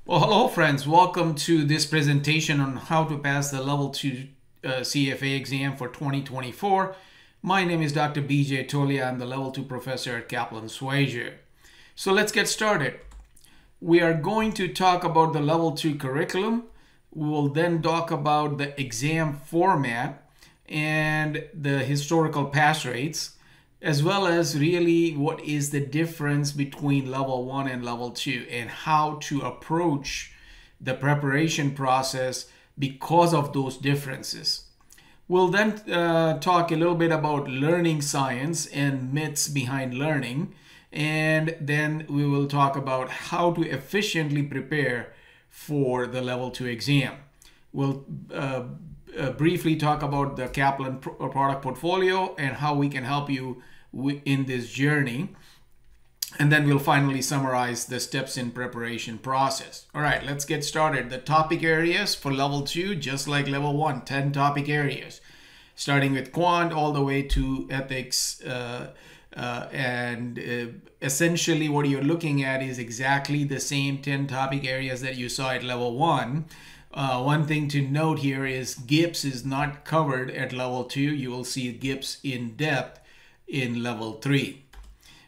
Well, hello friends. Welcome to this presentation on how to pass the Level 2 CFA exam for 2024. My name is Dr. BJ Tolia. I'm the Level 2 professor at Kaplan, Schweser. So let's get started. We are going to talk about the Level 2 curriculum. We will then talk about the exam format and the historical pass rates, as well as really what is the difference between level 1 and level 2 and how to approach the preparation process because of those differences. We'll then talk a little bit about learning science and myths behind learning, and then we will talk about how to efficiently prepare for the level 2 exam. We'll briefly talk about the Kaplan product portfolio and how we can help you in this journey. And then we'll finally summarize the steps in preparation process. All right, let's get started. The topic areas for level 2, just like level 1, 10 topic areas, starting with quant all the way to ethics. Essentially what you're looking at is exactly the same 10 topic areas that you saw at level 1. One thing to note here is GIPS is not covered at level 2. You will see GIPS in depth in level 3.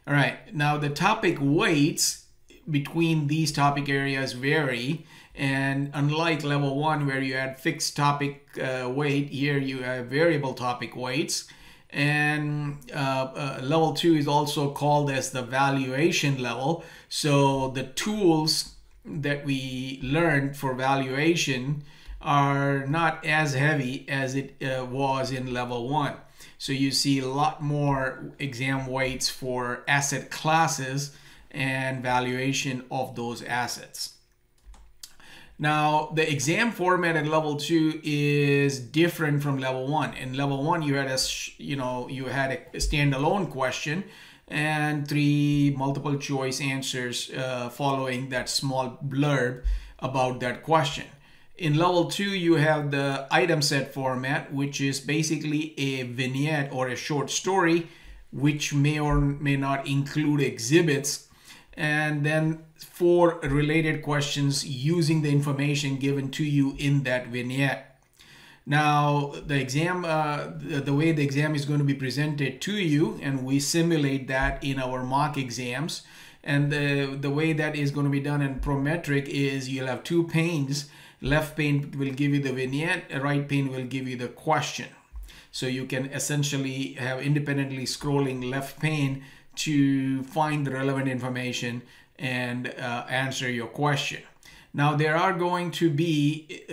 All right, now the topic weights between these topic areas vary, and unlike level 1 where you had fixed topic weight, here you have variable topic weights. And level 2 is also called as the valuation level. So the tools that we learned for valuation are not as heavy as it was in level 1. So you see a lot more exam weights for asset classes and valuation of those assets. Now, the exam format at level 2 is different from level 1. In level 1, you had a standalone question and 3 multiple choice answers following that small blurb about that question. In level 2, you have the item set format, which is basically a vignette or a short story, which may or may not include exhibits, and then 4 related questions using the information given to you in that vignette. Now, the exam, the way the exam is going to be presented to you, and we simulate that in our mock exams. And the way that is going to be done in Prometric is you'll have 2 panes. Left pane will give you the vignette, right pane will give you the question. So you can essentially have independently scrolling left pane to find the relevant information and answer your question. Now there are going to be,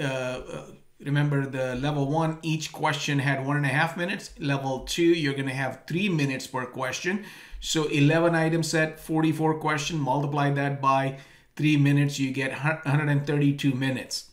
remember the level 1, each question had 1.5 minutes. Level 2, you're going to have 3 minutes per question. So 11 item set, 44 question, multiply that by 3 minutes, you get 132 minutes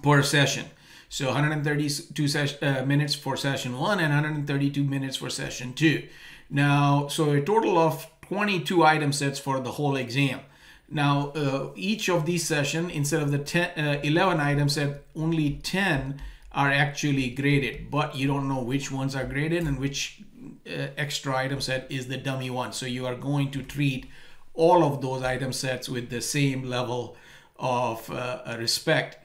per session. So 132 minutes for session 1 and 132 minutes for session 2. Now, so a total of 22 item sets for the whole exam. Now, each of these sessions, instead of the 11 item set, only 10 are actually graded, but you don't know which ones are graded and which extra item set is the dummy one. So you are going to treat all of those item sets with the same level of respect.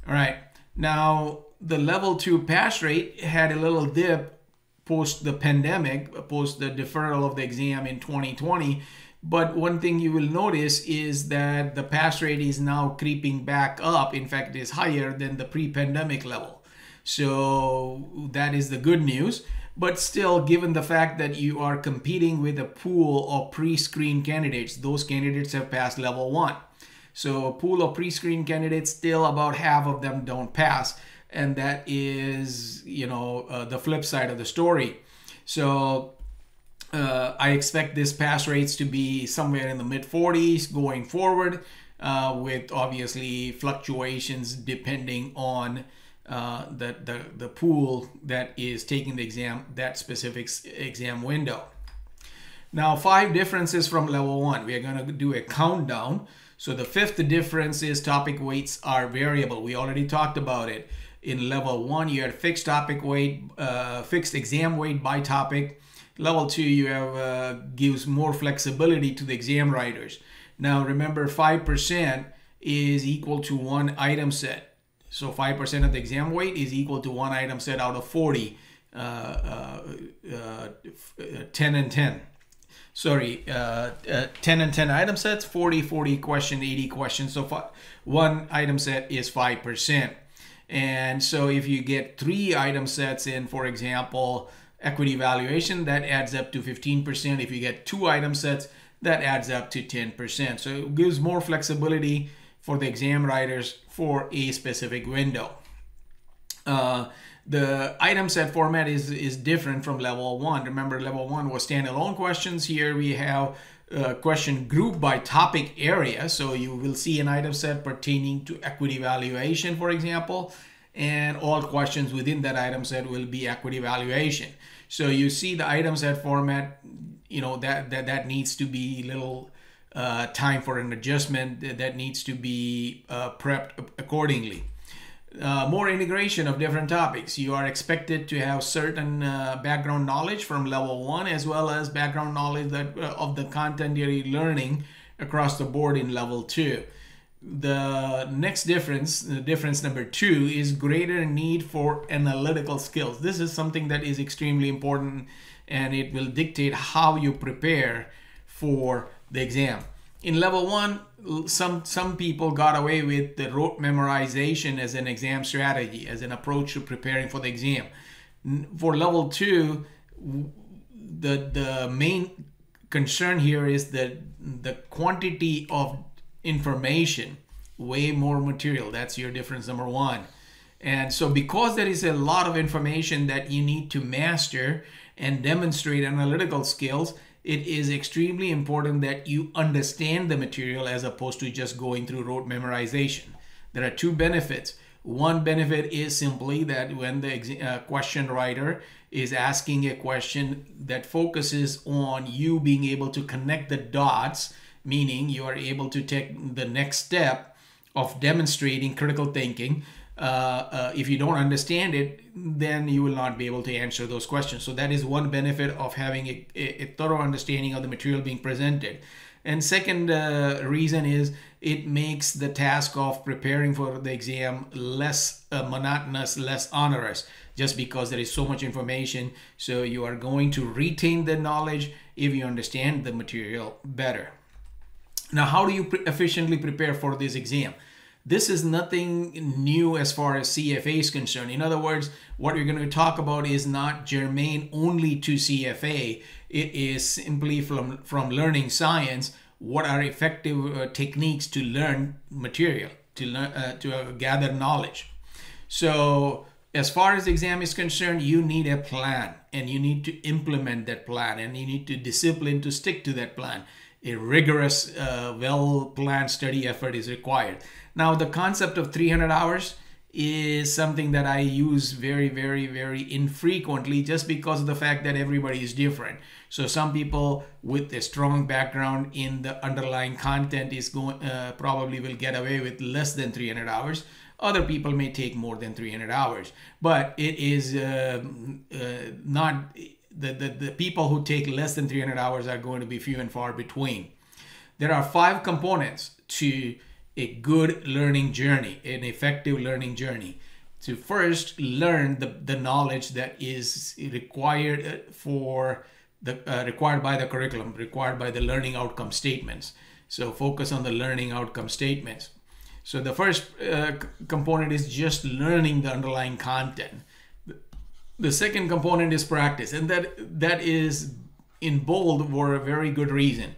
All right, now the level 2 pass rate had a little dip post the pandemic, post the deferral of the exam in 2020. But one thing you will notice is that the pass rate is now creeping back up. In fact, it is higher than the pre-pandemic level. So that is the good news. But still, given the fact that you are competing with a pool of pre-screened candidates, those candidates have passed level 1. So a pool of pre-screened candidates, still about half of them don't pass. And that is, the flip side of the story. So I expect this pass rates to be somewhere in the mid-40s going forward, with obviously fluctuations depending on the pool that is taking the exam, that specific exam window. Now, 5 differences from level 1. We are going to do a countdown. So the 5th difference is topic weights are variable. We already talked about it. In level 1, you had fixed topic weight, fixed exam weight by topic. Level 2, you have gives more flexibility to the exam writers. Now remember, 5% is equal to one item set. So 5% of the exam weight is equal to one item set out of 40, 10 and 10. Sorry, 10 and 10 item sets, 40 question, 80 questions. So one item set is 5%. And so if you get 3 item sets in, for example, equity valuation, that adds up to 15%. If you get 2 item sets, that adds up to 10%. So it gives more flexibility for the exam writers for a specific window. The item set format is different from level 1. Remember, level 1 was standalone questions. Here we have question grouped by topic area. So you will see an item set pertaining to equity valuation, for example, and all questions within that item set will be equity valuation. So you see the item set format, you know, that needs to be little time for an adjustment, that needs to be prepped accordingly. More integration of different topics. You are expected to have certain background knowledge from level 1 as well as background knowledge that of the content you're learning across the board in level 2. The next difference, difference number 2, is greater need for analytical skills. This is something that is extremely important, and it will dictate how you prepare for the exam. In level 1, some people got away with the rote memorization as an exam strategy, as an approach to preparing for the exam. For level 2, the main concern here is that the quantity of information, way more material. That's your difference number 1. And so because there is a lot of information that you need to master and demonstrate analytical skills, it is extremely important that you understand the material as opposed to just going through rote memorization. There are 2 benefits. One benefit is simply that when the question writer is asking a question that focuses on you being able to connect the dots, meaning you are able to take the next step of demonstrating critical thinking. If you don't understand it, then you will not be able to answer those questions. So that is one benefit of having a thorough understanding of the material being presented. And second reason is it makes the task of preparing for the exam less monotonous, less onerous, just because there is so much information. So you are going to retain the knowledge if you understand the material better. Now, how do you efficiently prepare for this exam? This is nothing new as far as CFA is concerned. In other words, what we're going to talk about is not germane only to CFA. It is simply from learning science, what are effective techniques to learn material, to gather knowledge. So as far as the exam is concerned, you need a plan, and you need to implement that plan, and you need to discipline to stick to that plan. A rigorous, well-planned study effort is required. Now, the concept of 300 hours is something that I use very, very, very infrequently, just because of the fact that everybody is different. So some people with a strong background in the underlying content is probably will get away with less than 300 hours. Other people may take more than 300 hours, but it is not... The people who take less than 300 hours are going to be few and far between. There are 5 components to a good learning journey, an effective learning journey. To first learn the knowledge that is required required by the curriculum, required by the learning outcome statements. So focus on the learning outcome statements. So the first component is just learning the underlying content. The second component is practice, and that is in bold for a very good reason.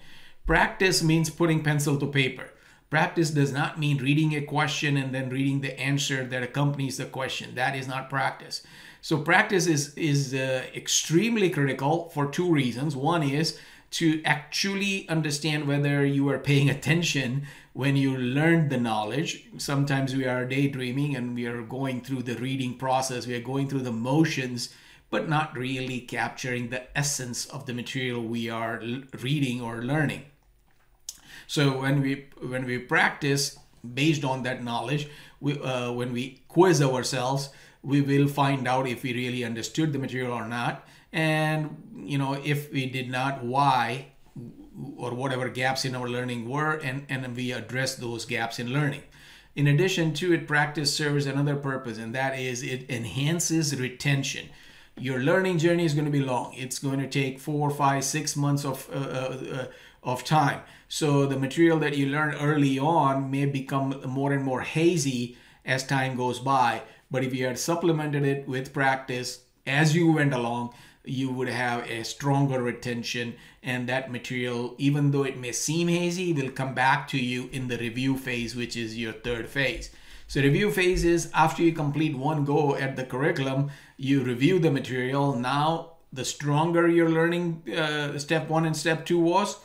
Practice means putting pencil to paper. Practice does not mean reading a question and then reading the answer that accompanies the question. That is not practice. So practice is extremely critical for 2 reasons. One is to actually understand whether you are paying attention when you learn the knowledge. Sometimes we are daydreaming and we are going through the reading process. We are going through the motions, but not really capturing the essence of the material we are reading or learning. So when we practice based on that knowledge, when we quiz ourselves, we will find out if we really understood the material or not. And, you know, if we did not, why or whatever gaps in our learning were, and we address those gaps in learning. In addition to it, practice serves another purpose, and that is it enhances retention. Your learning journey is going to be long. It's going to take 4, 5, 6 months of time. So the material that you learn early on may become more and more hazy as time goes by. But if you had supplemented it with practice as you went along, you would have a stronger retention, and that material, even though it may seem hazy, will come back to you in the review phase, which is your third phase. So review phase is after you complete one go at the curriculum, you review the material. Now, the stronger your learning step 1 and step 2 was,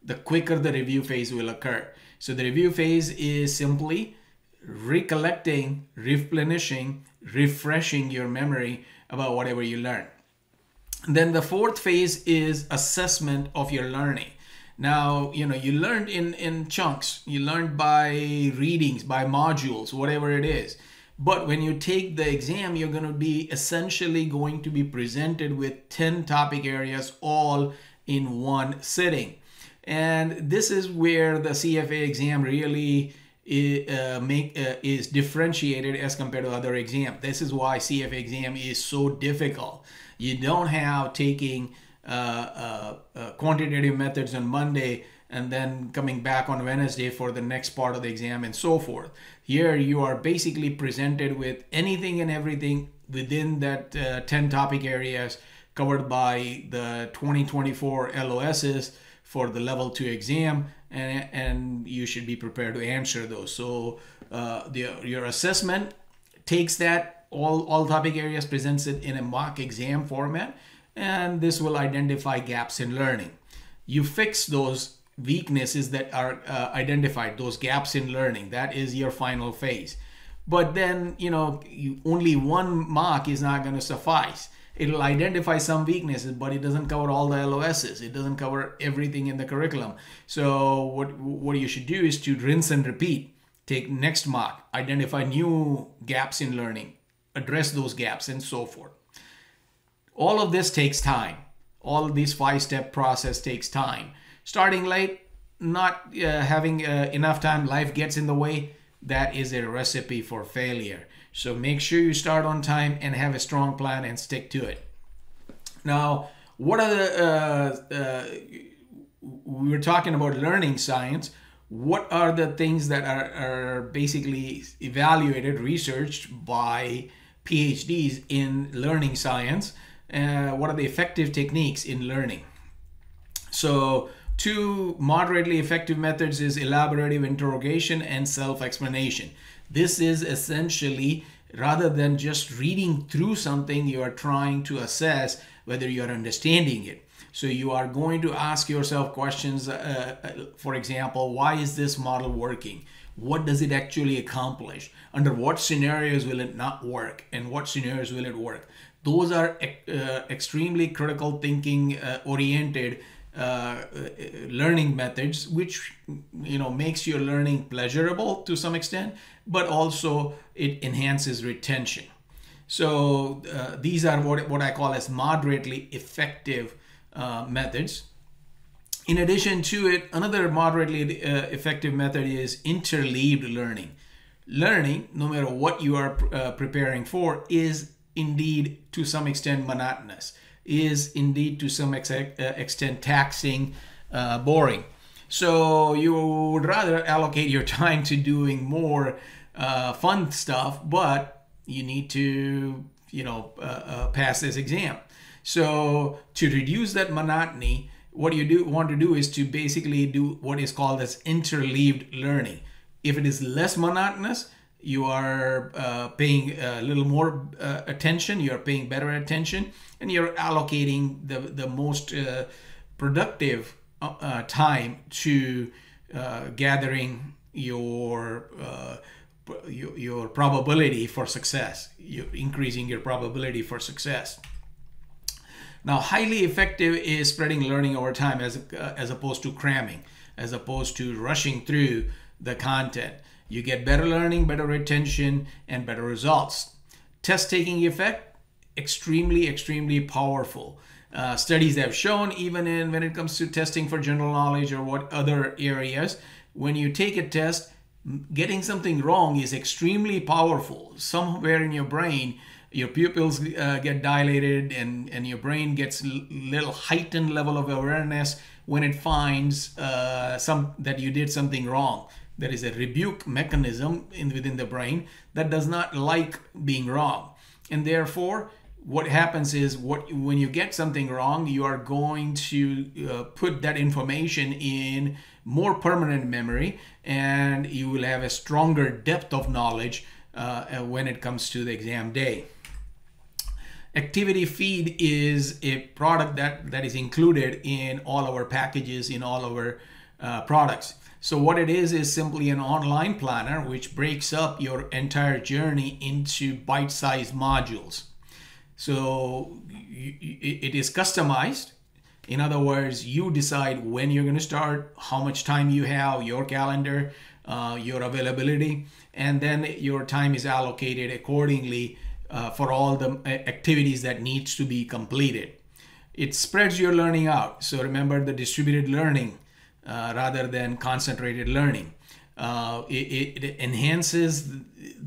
the quicker the review phase will occur. So the review phase is simply recollecting, replenishing, refreshing your memory about whatever you learned. Then the fourth phase is assessment of your learning. Now, you learned in chunks. You learned by readings, by modules, whatever it is. But when you take the exam, you're going to be essentially going to be presented with 10 topic areas all in one sitting. And this is where the CFA exam really is differentiated as compared to other exams. This is why CFA exam is so difficult. You don't have taking quantitative methods on Monday and then coming back on Wednesday for the next part of the exam and so forth. Here you are basically presented with anything and everything within that 10 topic areas covered by the 2024 LOSs for the level 2 exam, and you should be prepared to answer those. So your assessment takes that all topic areas, presents it in a mock exam format, and this will identify gaps in learning. You fix those weaknesses that are identified, those gaps in learning. That is your final phase. But then, only one mock is not going to suffice. It'll identify some weaknesses, but it doesn't cover all the LOSs. It doesn't cover everything in the curriculum. So what you should do is to rinse and repeat. Take next mock, identify new gaps in learning, address those gaps, and so forth. All of this takes time. All of this 5-step process takes time. Starting late, not having enough time, life gets in the way. That is a recipe for failure. So make sure you start on time and have a strong plan and stick to it. Now, what are we were talking about learning science. What are the things that are basically evaluated, researched by PhDs in learning science? What are the effective techniques in learning? So 2 moderately effective methods is elaborative interrogation and self-explanation. This is essentially, rather than just reading through something, you are trying to assess whether you are understanding it. So you are going to ask yourself questions, for example, why is this model working? What does it actually accomplish? Under what scenarios will it not work? And what scenarios will it work? Those are extremely critical thinking oriented learning methods, which makes your learning pleasurable to some extent, but also it enhances retention. So these are what I call as moderately effective methods. In addition to it, another moderately effective method is interleaved learning. Learning, no matter what you are preparing for, is indeed to some extent monotonous, is indeed to some extent taxing, boring. So you would rather allocate your time to doing more fun stuff, but you need to pass this exam. So to reduce that monotony, what you want to do is to basically do what is called as interleaved learning. If it is less monotonous, you are paying a little more attention, you're paying better attention, and you're allocating the most productive time to gathering your probability for success. You're increasing your probability for success. Now, highly effective is spreading learning over time as opposed to cramming, as opposed to rushing through the content. You get better learning, better retention, and better results. Test taking effect, extremely, extremely powerful. Studies have shown, even when it comes to testing for general knowledge or what other areas, when you take a test, getting something wrong is extremely powerful. Somewhere in your brain, your pupils get dilated, and your brain gets little heightened level of awareness when it finds that you did something wrong. There is a rebuke mechanism within the brain that does not like being wrong, and therefore what happens is, when you get something wrong, you are going to put that information in more permanent memory, and you will have a stronger depth of knowledge when it comes to the exam day. Activity Feed is a product that is included in all our packages, in all our products. So what it is simply an online planner which breaks up your entire journey into bite-sized modules. So it is customized. In other words, you decide when you're going to start, how much time you have, your calendar, your availability, and then your time is allocated accordingly for all the activities that needs to be completed. It spreads your learning out. So remember the distributed learning rather than concentrated learning. It enhances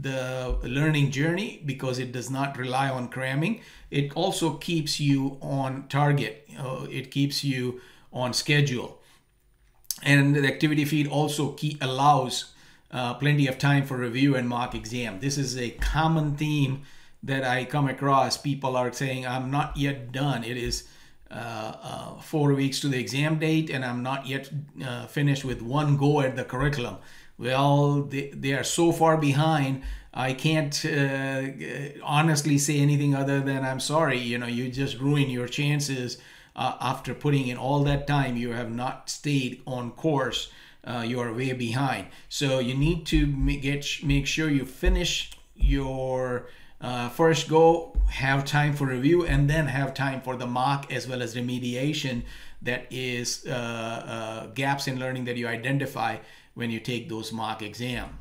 the learning journey because it does not rely on cramming. It also keeps you on target. It keeps you on schedule. And the activity feed also allows plenty of time for review and mock exam. This is a common theme that I come across. People are saying, I'm not yet done. It is 4 weeks to the exam date, and I'm not yet finished with one go at the curriculum. Well, they are so far behind, I can't honestly say anything other than I'm sorry. You just ruin your chances after putting in all that time. You have not stayed on course. You are way behind. So you need to make sure you finish your first go, have time for review, and then have time for the mock as well as remediation. That is gaps in learning that you identify when you take those mock exam.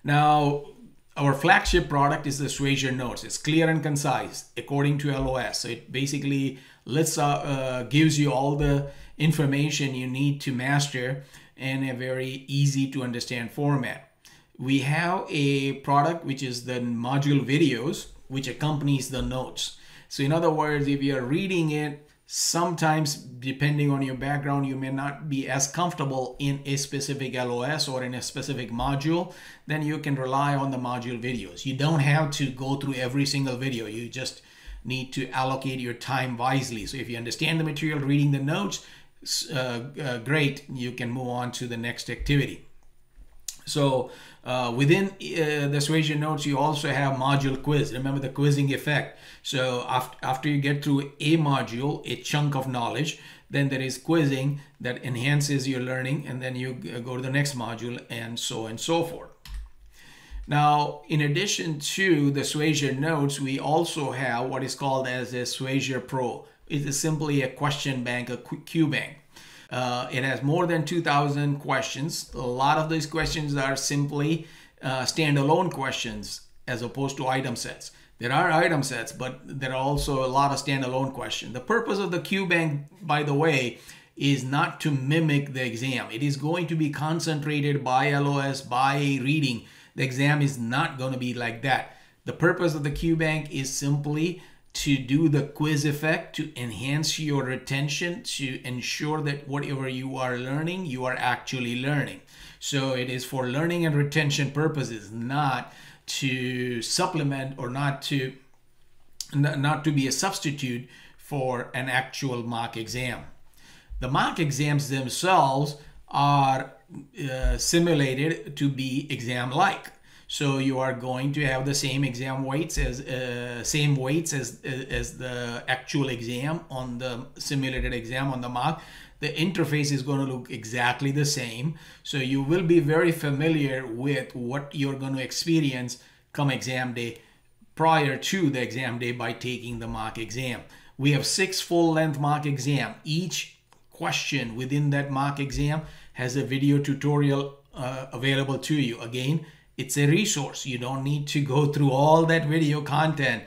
Now, our flagship product is the Schweser Notes. It's clear and concise according to LOS. So it basically gives you all the information you need to master in a very easy to understand format. We have a product which is the module videos, which accompanies the notes. So in other words, if you are reading it, sometimes depending on your background, you may not be as comfortable in a specific LOS or in a specific module, then you can rely on the module videos. You don't have to go through every single video. You just need to allocate your time wisely. So if you understand the material, reading the notes, great, you can move on to the next activity. So within the Schweser Notes, you also have module quiz. Remember the quizzing effect. So after you get through a module, a chunk of knowledge, then there is quizzing that enhances your learning, and then you go to the next module, and so forth. Now, in addition to the Schweser Notes, we also have what is called as a Schweser Pro. It is simply a question bank, a Q bank. It has more than 2,000 questions. A lot of these questions are simply standalone questions as opposed to item sets. There are item sets, but there are also a lot of standalone questions. The purpose of the Q bank, by the way, is not to mimic the exam. It is going to be concentrated by LOS, by reading. The exam is not going to be like that. The purpose of the Q bank is simply to do the quiz effect, to enhance your retention, to ensure that whatever you are learning, you are actually learning. So it is for learning and retention purposes, not to supplement or not to be a substitute for an actual mock exam. The mock exams themselves are simulated to be exam-like. So you are going to have the same exam weights as the actual exam on the simulated exam on the mock. The interface is going to look exactly the same. So you will be very familiar with what you're going to experience come exam day prior to the exam day by taking the mock exam. We have 6 full-length mock exam. Each question within that mock exam has a video tutorial available to you. Again, it's a resource. You don't need to go through all that video content,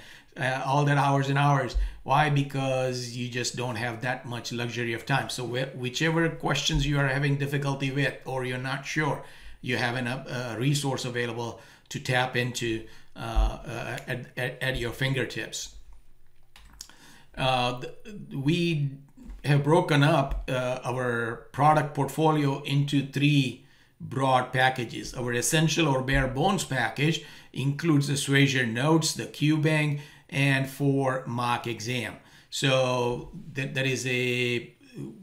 all that hours and hours. Why? Because you just don't have that much luxury of time. So whichever questions you are having difficulty with, or you're not sure, you have a resource available to tap into at your fingertips. We have broken up our product portfolio into 3 broad packages. Our essential or bare bones package includes the Schweser notes, the Q-Bank, and 4 mock exam. So that is a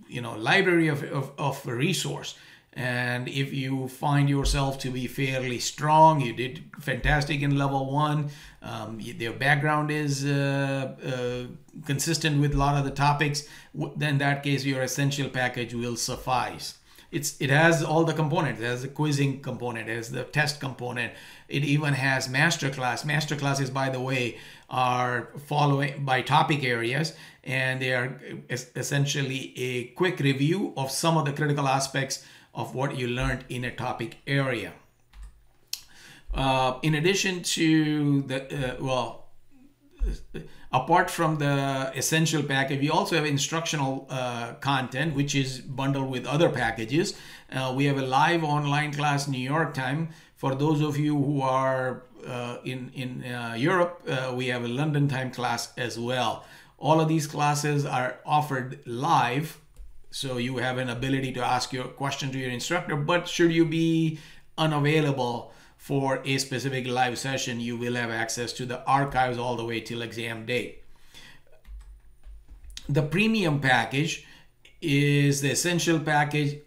library of resource. And if you find yourself to be fairly strong, you did fantastic in level 1, their background is consistent with a lot of the topics, then in that case your essential package will suffice. It has all the components. It has the quizzing component, it has the test component. It even has masterclass. Masterclasses, by the way, are following by topic areas, and they are essentially a quick review of some of the critical aspects of what you learned in a topic area. In addition to the, apart from the essential package, we also have instructional content, which is bundled with other packages. We have a live online class New York time. For those of you who are in Europe, we have a London time class as well. All of these classes are offered live, so you have an ability to ask your question to your instructor. But should you be unavailable for a specific live session, you will have access to the archives all the way till exam day. The premium package is the essential package,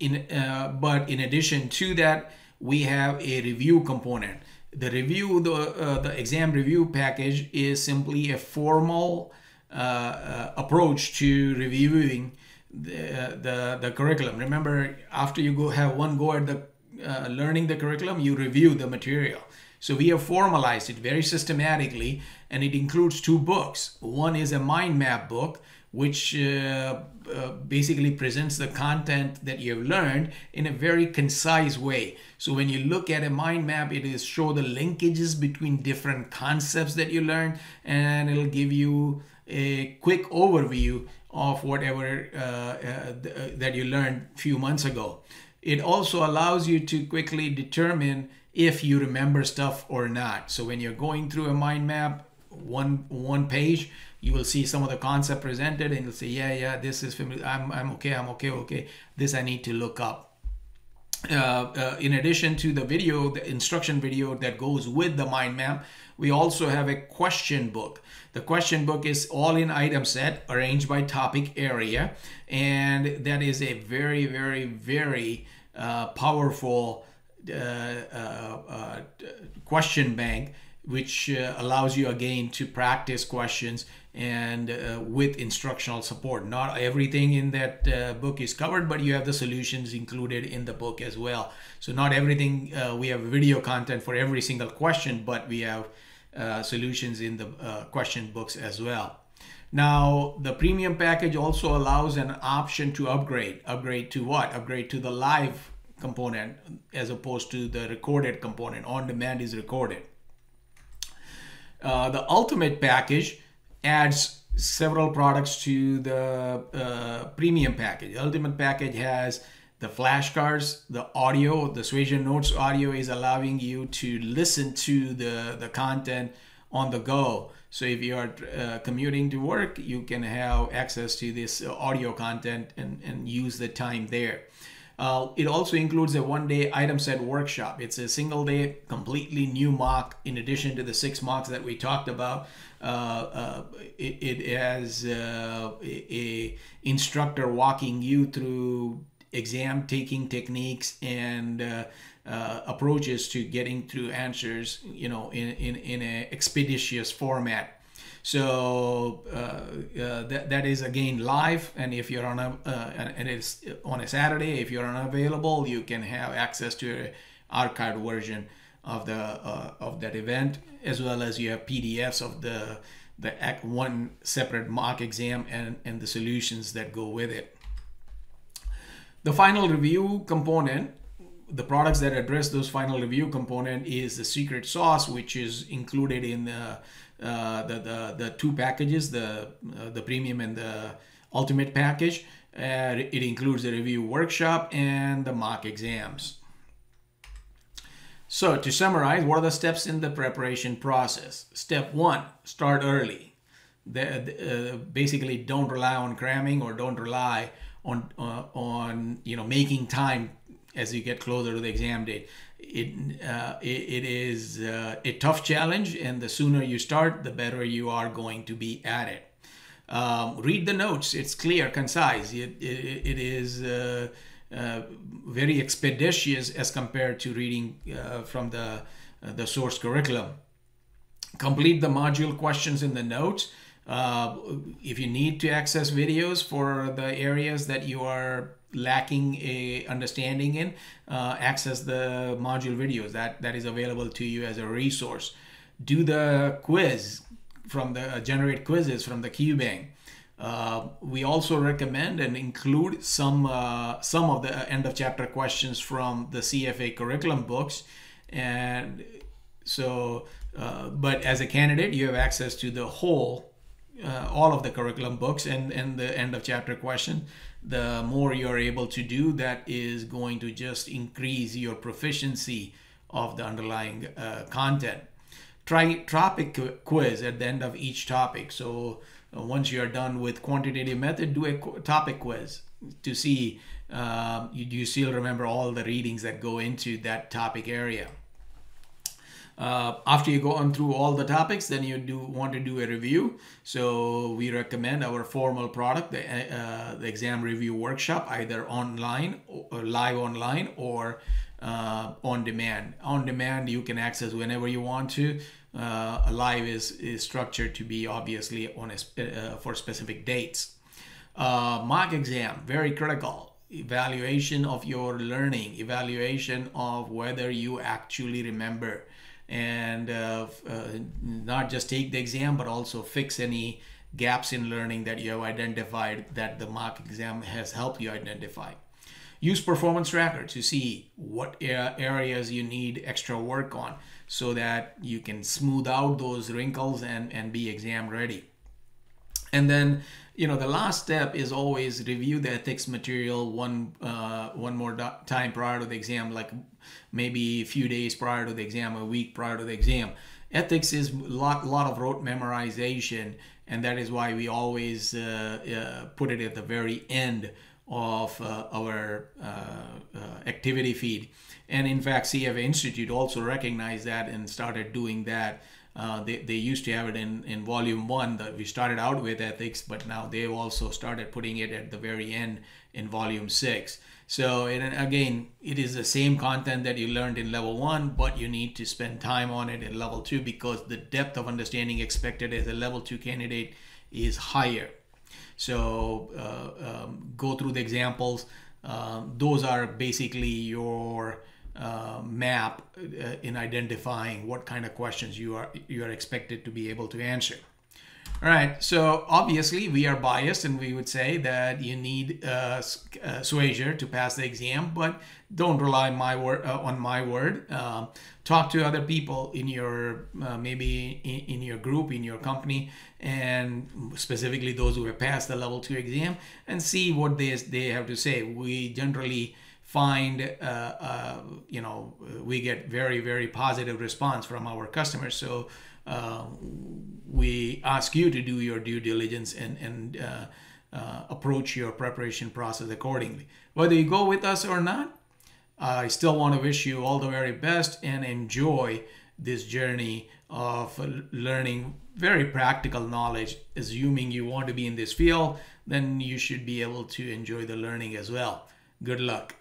but in addition to that, we have a review component. The exam review package is simply a formal approach to reviewing the curriculum. Remember, after you have one go at the learning the curriculum, you review the material. So we have formalized it very systematically, and it includes 2 books. One is a mind map book, which basically presents the content that you have learned in a very concise way. So when you look at a mind map, it is show the linkages between different concepts that you learned, and it'll give you a quick overview of whatever that you learned a few months ago. It also allows you to quickly determine if you remember stuff or not. So when you're going through a mind map, one page, you will see some of the concept presented, and you'll say, yeah, this is familiar. I'm okay. This I need to look up. In addition to the video, the instruction video that goes with the mind map, we also have a question book. The question book is all in item set, arranged by topic area, and that is a very, very, very powerful question bank, which allows you again to practice questions and with instructional support. Not everything in that book is covered, but you have the solutions included in the book as well. So not everything, we have video content for every single question, but we have solutions in the question books as well. Now, the premium package also allows an option to upgrade. Upgrade to what? Upgrade to the live component as opposed to the recorded component. On demand is recorded. The ultimate package adds several products to the premium package. The ultimate package has the flashcards, the audio. The Schweser Notes audio is allowing you to listen to the content on the go. So if you are commuting to work, you can have access to this audio content and use the time there. It also includes a 1-day item set workshop. It's a single day, completely new mock in addition to the 6 mocks that we talked about. It has a instructor walking you through exam taking techniques and approaches to getting through answers, in an expeditious format. So that is again live, and if you're on and it's on a Saturday, if you're unavailable, you can have access to an archived version of that event, as well as you have PDFs of the one separate mock exam and the solutions that go with it. The final review component the products that address those final review component is the secret sauce, which is included in the two packages, the premium and the ultimate package. It includes the review workshop and the mock exams. So to summarize, what are the steps in the preparation process? Step 1, start early. Basically, don't rely on cramming, or don't rely on making time as you get closer to the exam date. It is a tough challenge, and the sooner you start, the better you are going to be at it. Read the notes. It's clear, concise. It is very expeditious as compared to reading from the source curriculum. Complete the module questions in the notes. If you need to access videos for the areas that you are lacking a understanding in, access the module videos. That is available to you as a resource. Do the quiz from the generate quizzes from the QBank. We also recommend and include some of the end of chapter questions from the CFA curriculum books. And so, but as a candidate, you have access to the whole, all of the curriculum books and the end of chapter question. The more you're able to do, that is going to just increase your proficiency of the underlying content. Try topic quiz at the end of each topic. So once you are done with quantitative method, do a topic quiz to see you still remember all the readings that go into that topic area. After you go on through all the topics, then you want to do a review. So we recommend our formal product, the exam review workshop, either online or live online, or on demand. On demand, you can access whenever you want to. Live is structured to be obviously on for specific dates. Mock exam, very critical. Evaluation of your learning, evaluation of whether you actually remember, and not just take the exam, but also fix any gaps in learning that you have identified that the mock exam has helped you identify. Use performance tracker to see what areas you need extra work on, so that you can smooth out those wrinkles and be exam ready. And then, the last step is always review the ethics material one more time prior to the exam, like maybe a few days prior to the exam, a week prior to the exam. Ethics is a lot of rote memorization, and that is why we always put it at the very end of our activity feed. And in fact, CFA Institute also recognized that and started doing that. They used to have it in volume 1 that we started out with ethics, but now they've also started putting it at the very end in volume 6. So again, it is the same content that you learned in level 1, but you need to spend time on it in level 2 because the depth of understanding expected as a level 2 candidate is higher. So go through the examples. Those are basically your map in identifying what kind of questions you are expected to be able to answer. All right, so obviously we are biased, and we would say that you need Schweser to pass the exam, but don't rely on my word. Talk to other people in your maybe in your group, in your company, and specifically those who have passed the level 2 exam, and see what they have to say. We generally find we get very, very positive response from our customers. So we ask you to do your due diligence and approach your preparation process accordingly. Whether you go with us or not, I still want to wish you all the very best and enjoy this journey of learning very practical knowledge. Assuming you want to be in this field, then you should be able to enjoy the learning as well. Good luck.